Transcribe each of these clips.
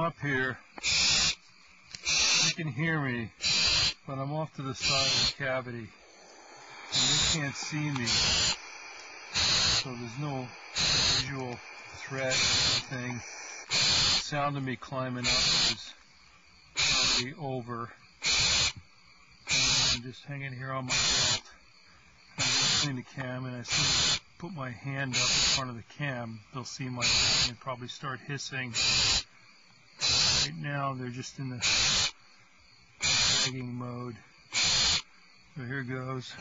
up here, you can hear me, but I'm off to the side of the cavity, and they can't see me, so there's no visual threat or anything. The sound of me climbing up is probably over, and I'm just hanging here on my belt. I'm using the cam, and as soon as I put my hand up in front of the cam, they'll see my hand and probably start hissing. Right now, they're just in the begging mode. So here goes.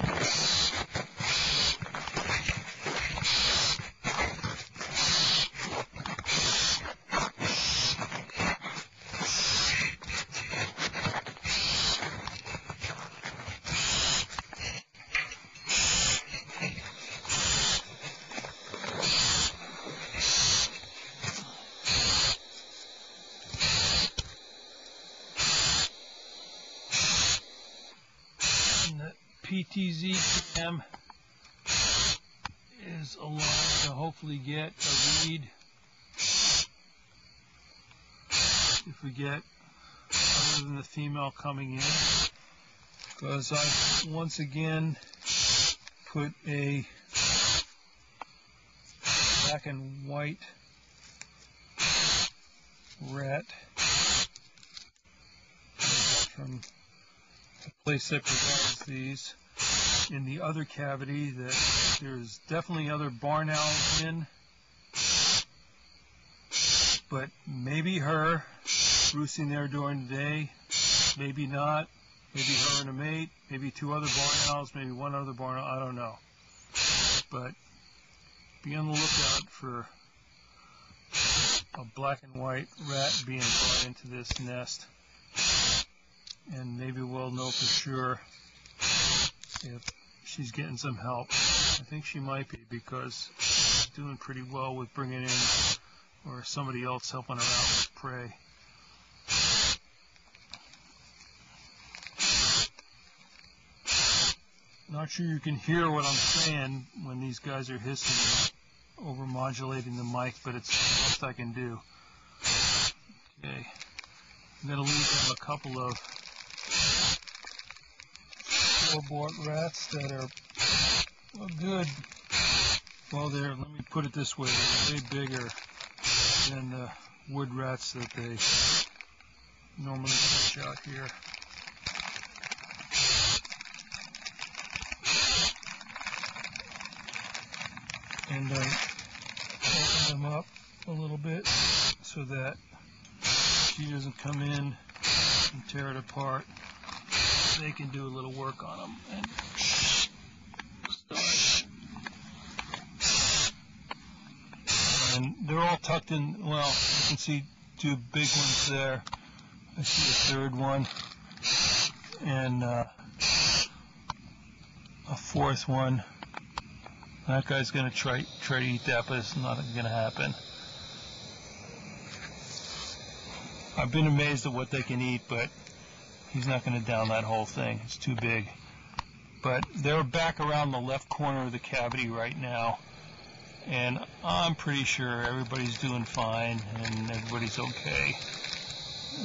And the PTZ cam is allowed to hopefully get a read if we get other than the female coming in, because I once again put a black and white rat from the place that provides these in the other cavity that there's definitely other barn owls in, but maybe her roosting there during the day, maybe not, maybe her and a mate, maybe two other barn owls, maybe one other barn owl, I don't know. But be on the lookout for a black and white rat being brought into this nest, and maybe we'll know for sure if she's getting some help. I think she might be, because she's doing pretty well with bringing in or somebody else helping her out with prey. Not sure you can hear what I'm saying when these guys are hissing and over-modulating the mic, but it's the best I can do. Okay, I'm going to leave them a couple of store-bought rats that are good. Well, let me put it this way, they're way bigger than the wood rats that they normally catch out here. And I open them up a little bit so that she doesn't come in and tear it apart. They can do a little work on them and start. And they're all tucked in. Well, you can see two big ones there. I see a third one and a fourth one. That guy's going to try to eat that, but it's not going to happen. I've been amazed at what they can eat, but he's not going to down that whole thing. It's too big. But they're back around the left corner of the cavity right now, and I'm pretty sure everybody's doing fine and everybody's okay.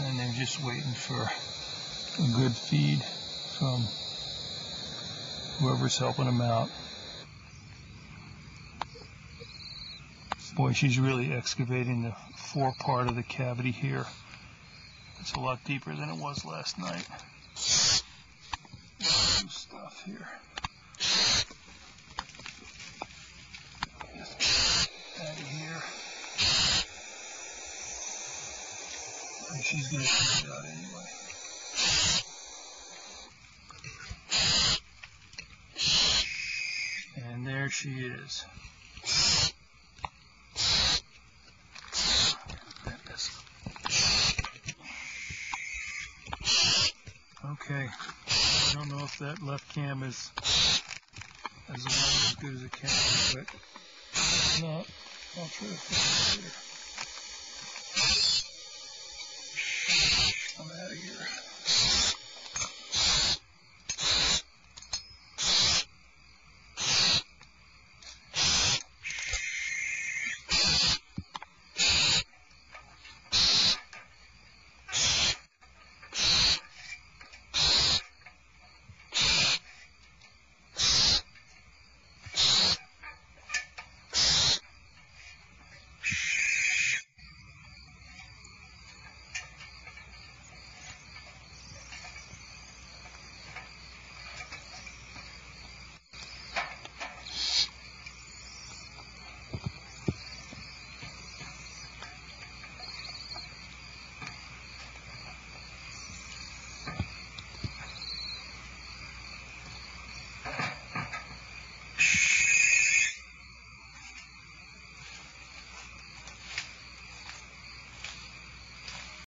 And they're just waiting for a good feed from whoever's helping them out. Boy, she's really excavating the fore part of the cavity here. It's a lot deeper than it was last night. New stuff here. Just out of here. And she's going to take it out anyway. And there she is. Okay, I don't know if that left cam is as good as it can be, but if not, I'll try to fix it later.